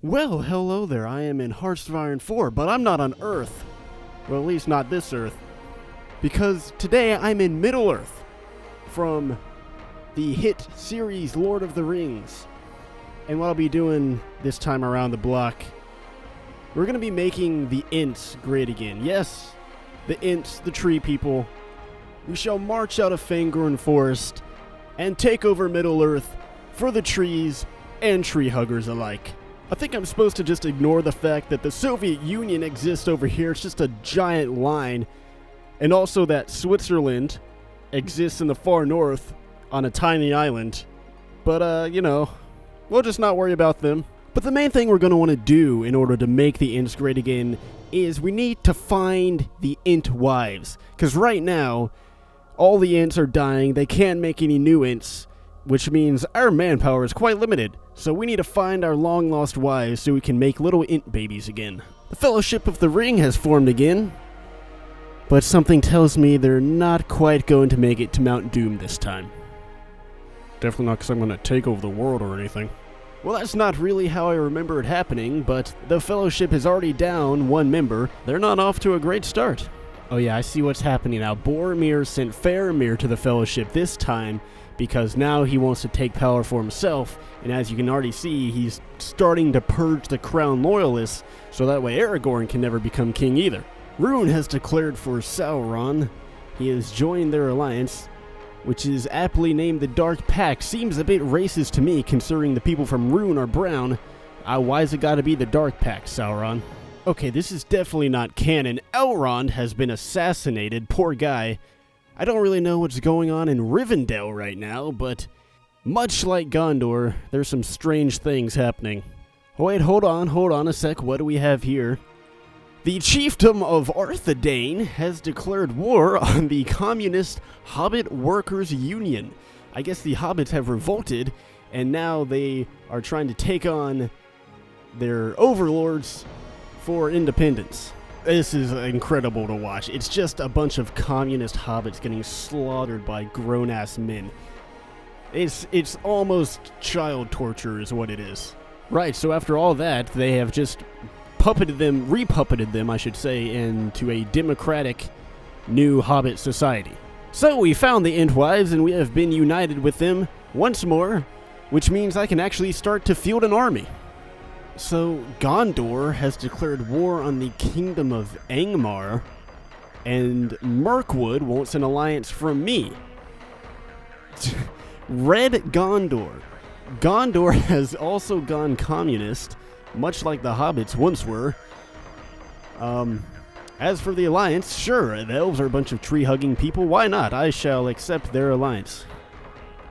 Well, hello there. I am in Hearts of Iron 4, but I'm not on Earth. Well, at least not this Earth. Because today I'm in Middle-earth from the hit series Lord of the Rings. And what I'll be doing this time around the block, we're going to be making the Ents great again. Yes, the Ents, the tree people. We shall march out of Fangorn Forest and take over Middle-earth for the trees and tree huggers alike. I think I'm supposed to just ignore the fact that the Soviet Union exists over here. It's just a giant line. And also that Switzerland exists in the far north on a tiny island. But, we'll just not worry about them. But the main thing we're going to want to do in order to make the Ents great again is we need to find the Ent wives. Because right now, all the Ents are dying. They can't make any new Ents, which means our manpower is quite limited. So we need to find our long-lost wives so we can make little Ent babies again. The Fellowship of the Ring has formed again, but something tells me they're not quite going to make it to Mount Doom this time. Definitely not because I'm going to take over the world or anything. Well, that's not really how I remember it happening, but the Fellowship is already down one member. They're not off to a great start. Oh yeah, I see what's happening now. Boromir sent Faramir to the Fellowship this time, because now he wants to take power for himself, and as you can already see, he's starting to purge the Crown Loyalists, so that way Aragorn can never become king either. Rune has declared for Sauron. He has joined their alliance, which is aptly named the Dark Pact. Seems a bit racist to me, considering the people from Rune are brown. Why's it gotta be the Dark Pact, Sauron? Okay, this is definitely not canon. Elrond has been assassinated, poor guy. I don't really know what's going on in Rivendell right now, but much like Gondor, there's some strange things happening. Wait, hold on a sec. What do we have here? The chiefdom of Arthedain has declared war on the Communist Hobbit Workers Union. I guess the hobbits have revolted, and now they are trying to take on their overlords for independence. This is incredible to watch. It's just a bunch of communist hobbits getting slaughtered by grown-ass men. It's almost child torture is what it is. Right, so after all that, they have just repuppeted them, I should say, into a democratic new hobbit society. So we found the Entwives, and we have been united with them once more, which means I can actually start to field an army. So, Gondor has declared war on the Kingdom of Angmar, and Mirkwood wants an alliance from me. Red Gondor. Gondor has also gone communist, much like the hobbits once were. As for the alliance, sure, the elves are a bunch of tree-hugging people. Why not? I shall accept their alliance.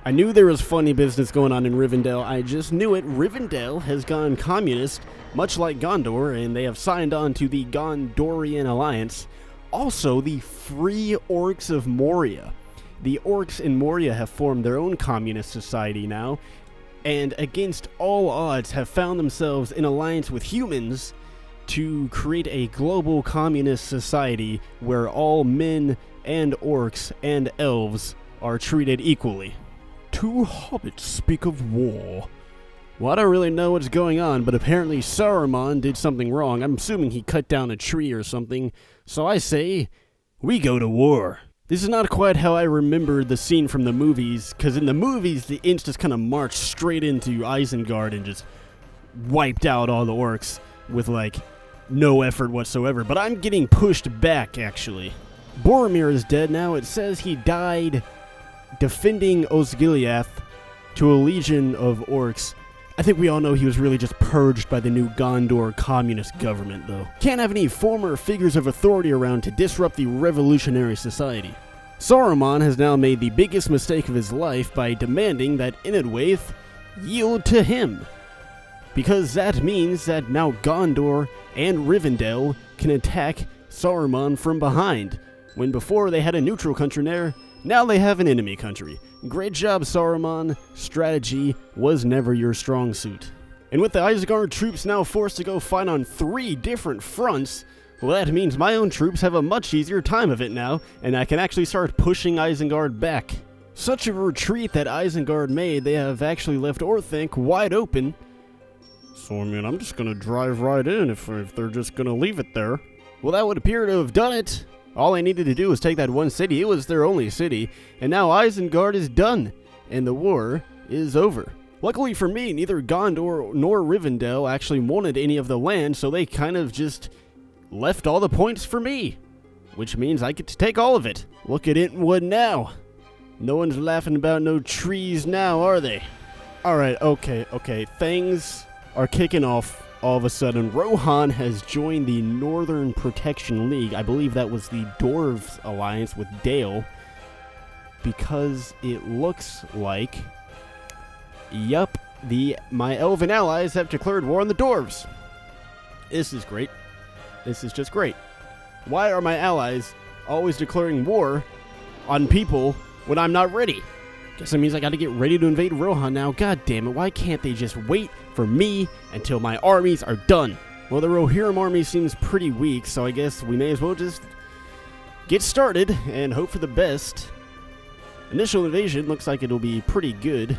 I knew there was funny business going on in Rivendell. I just knew it. Rivendell has gone communist, much like Gondor, and they have signed on to the Gondorian Alliance. Also, the Free Orcs of Moria. The Orcs in Moria have formed their own communist society now, and against all odds have found themselves in alliance with humans to create a global communist society where all men and orcs and elves are treated equally. Two hobbits speak of war. Well, I don't really know what's going on, but apparently Saruman did something wrong. I'm assuming he cut down a tree or something. So I say, we go to war. This is not quite how I remembered the scene from the movies, because in the movies, the Ents just kind of marched straight into Isengard and just wiped out all the orcs with, no effort whatsoever. But I'm getting pushed back, actually. Boromir is dead now. It says he died defending Osgiliath to a legion of orcs. I think we all know he was really just purged by the new Gondor communist government, though. Can't have any former figures of authority around to disrupt the revolutionary society. Saruman has now made the biggest mistake of his life by demanding that Inedwaith yield to him. Because that means that now Gondor and Rivendell can attack Saruman from behind, when before they had a neutral country there. Now they have an enemy country. Great job, Saruman. Strategy was never your strong suit. And with the Isengard troops now forced to go fight on 3 different fronts, well, that means my own troops have a much easier time of it now, and I can actually start pushing Isengard back. Such a retreat that Isengard made, they have actually left Orthanc wide open, So, I mean, I'm just gonna drive right in if they're just gonna leave it there. Well, that would appear to have done it. All I needed to do was take that one city. It was their only city. And now Isengard is done. And the war is over. Luckily for me, neither Gondor nor Rivendell actually wanted any of the land, so they kind of just left all the points for me. Which means I get to take all of it. Look at Entwood now. No one's laughing about no trees now, are they? Alright, okay. Things are kicking off all of a sudden. Rohan has joined the Northern Protection League. I believe that was the Dwarves Alliance with Dale. Because it looks like... Yup, my elven allies have declared war on the dwarves. This is great. This is just great. Why are my allies always declaring war on people when I'm not ready? Guess that means I gotta get ready to invade Rohan now. God damn it, why can't they just wait for me until my armies are done? Well, the Rohirrim army seems pretty weak, so I guess we may as well just get started and hope for the best. Initial invasion looks like it'll be pretty good.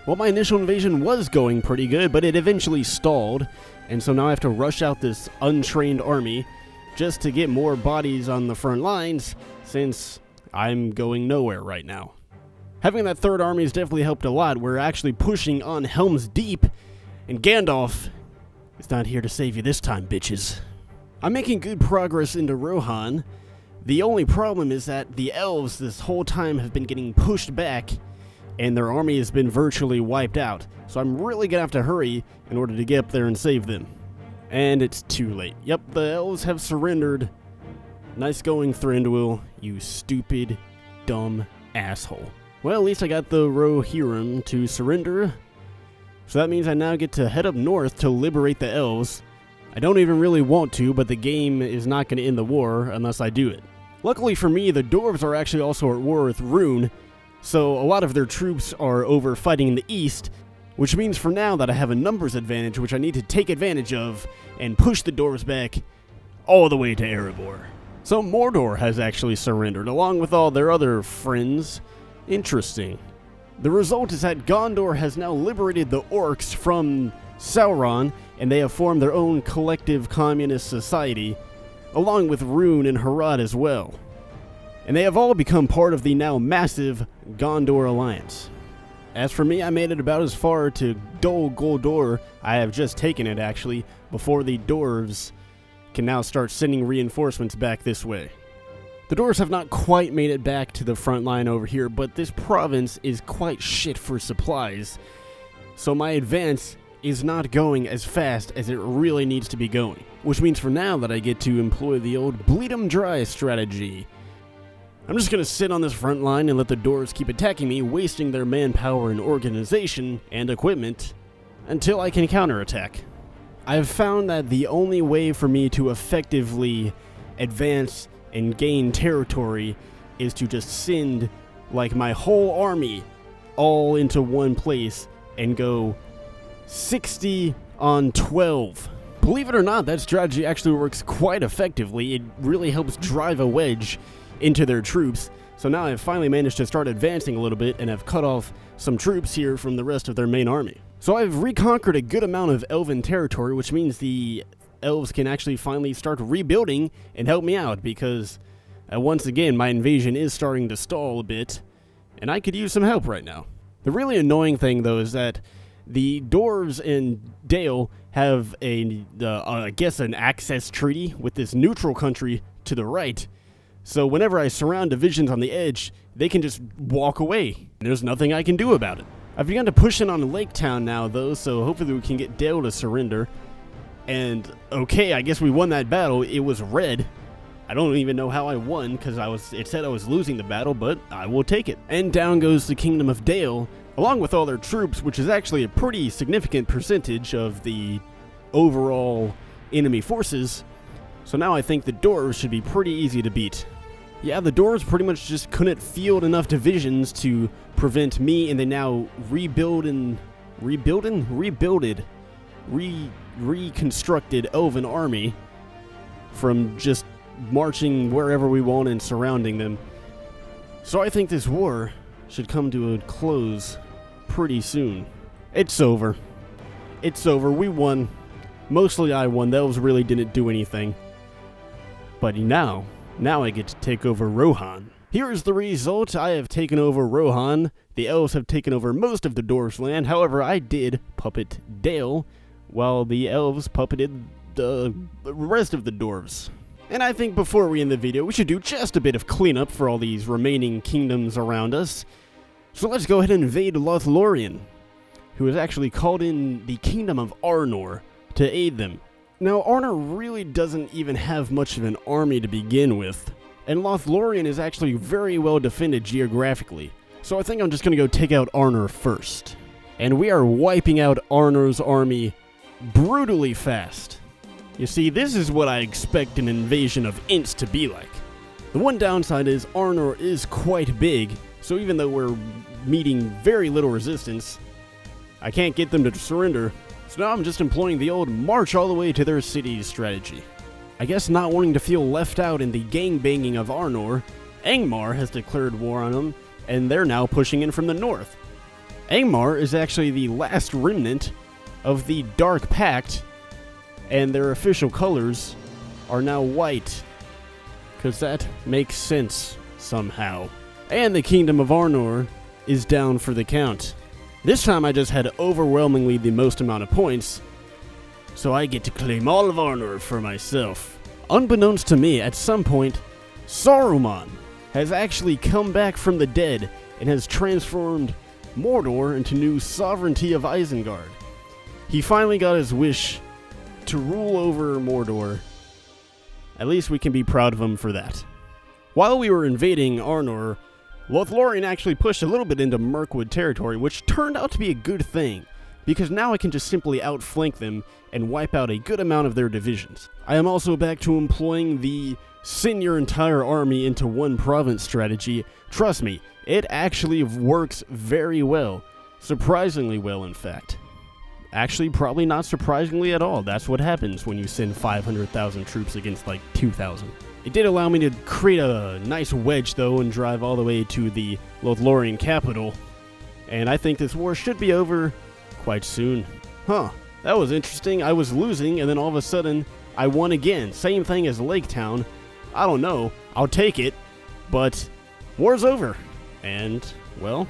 Well, my initial invasion was going pretty good, but it eventually stalled, and so now I have to rush out this untrained army just to get more bodies on the front lines, since I'm going nowhere right now. Having that third army has definitely helped a lot. We're actually pushing on Helm's Deep, and Gandalf is not here to save you this time, bitches. I'm making good progress into Rohan. The only problem is that the elves this whole time have been getting pushed back, and their army has been virtually wiped out. So I'm really gonna have to hurry in order to get up there and save them. And it's too late. Yep, the elves have surrendered. Nice going, Thranduil, you stupid, dumb asshole. Well, at least I got the Rohirrim to surrender. So that means I now get to head up north to liberate the elves. I don't even really want to, but the game is not going to end the war unless I do it. Luckily for me, the dwarves are actually also at war with Rune, so a lot of their troops are over fighting in the east, which means for now that I have a numbers advantage, which I need to take advantage of and push the dwarves back all the way to Erebor. So Mordor has actually surrendered, along with all their other friends. Interesting. The result is that Gondor has now liberated the orcs from Sauron, and they have formed their own collective communist society, along with Rune and Harad as well. And they have all become part of the now massive Gondor Alliance. As for me, I made it about as far to Dol Guldur. I have just taken it, actually, before the dwarves can now start sending reinforcements back this way. The dwarves have not quite made it back to the front line over here, but this province is quite shit for supplies, so my advance is not going as fast as it really needs to be going. Which means for now that I get to employ the old bleed 'em dry strategy. I'm just gonna sit on this front line and let the dwarves keep attacking me, wasting their manpower and organization and equipment until I can counterattack. I've found that the only way for me to effectively advance and gain territory is to just send like my whole army all into one place and go 60 on 12. Believe it or not, that strategy actually works quite effectively. It really helps drive a wedge into their troops. So now I've finally managed to start advancing a little bit and have cut off some troops here from the rest of their main army. So I've reconquered a good amount of elven territory, which means the elves can actually finally start rebuilding and help me out, because once again my invasion is starting to stall a bit and I could use some help right now. The really annoying thing though is that the dwarves and Dale have I guess an access treaty with this neutral country to the right, so whenever I surround divisions on the edge they can just walk away. There's nothing I can do about it. I've begun to push in on Lake Town now though, so hopefully we can get Dale to surrender. And, okay, I guess we won that battle. It was red. I don't even know how I won, because it said I was losing the battle, but I will take it. And down goes the Kingdom of Dale, along with all their troops, which is actually a pretty significant percentage of the overall enemy forces. So now I think the dwarves should be pretty easy to beat. Yeah, the dwarves pretty much just couldn't field enough divisions to prevent me, and they now reconstructed elven army from just marching wherever we want and surrounding them. So I think this war should come to a close pretty soon. It's over. It's over. We won. Mostly I won. The elves really didn't do anything. But now I get to take over Rohan. Here is the result. I have taken over Rohan. The elves have taken over most of the dwarves' land. However, I did puppet Dale, while the elves puppeted the rest of the dwarves. And I think before we end the video, we should do just a bit of cleanup for all these remaining kingdoms around us. So let's go ahead and invade Lothlorien, who has actually called in the Kingdom of Arnor to aid them. Now, Arnor really doesn't even have much of an army to begin with, and Lothlorien is actually very well defended geographically, so I think I'm just going to go take out Arnor first. And we are wiping out Arnor's army brutally fast. You see, this is what I expect an invasion of Ents to be like. The one downside is Arnor is quite big, so even though we're meeting very little resistance, I can't get them to surrender. So now I'm just employing the old march all the way to their cities strategy. I guess not wanting to feel left out in the gangbanging of Arnor, Angmar has declared war on them, and they're now pushing in from the north. Angmar is actually the last remnant of the Dark Pact, and their official colors are now white, because that makes sense somehow. And the Kingdom of Arnor is down for the count. This time I just had overwhelmingly the most amount of points, so I get to claim all of Arnor for myself. Unbeknownst to me, at some point, Saruman has actually come back from the dead and has transformed Mordor into new sovereignty of Isengard. He finally got his wish to rule over Mordor. At least we can be proud of him for that. While we were invading Arnor, Lothlorien actually pushed a little bit into Mirkwood territory, which turned out to be a good thing, because now I can just simply outflank them and wipe out a good amount of their divisions. I am also back to employing the send your entire army into one province strategy. Trust me, it actually works very well. Surprisingly well, in fact. Actually, probably not surprisingly at all. That's what happens when you send 500,000 troops against like 2,000. It did allow me to create a nice wedge, though, and drive all the way to the Lothlorien capital. And I think this war should be over quite soon. Huh, that was interesting. I was losing, and then all of a sudden, I won again. Same thing as Lake Town. I don't know. I'll take it, but war's over. And, well,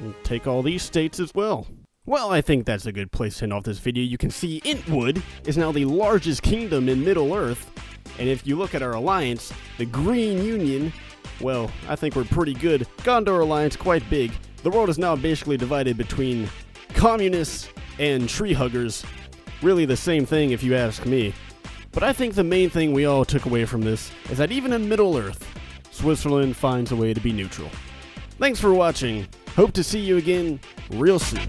we'll take all these states as well. Well, I think that's a good place to end off this video. You can see Entwood is now the largest kingdom in Middle-earth. And if you look at our alliance, the Green Union, well, I think we're pretty good. Gondor Alliance, quite big. The world is now basically divided between communists and tree huggers. Really the same thing if you ask me. But I think the main thing we all took away from this is that even in Middle-earth, Switzerland finds a way to be neutral. Thanks for watching. Hope to see you again real soon.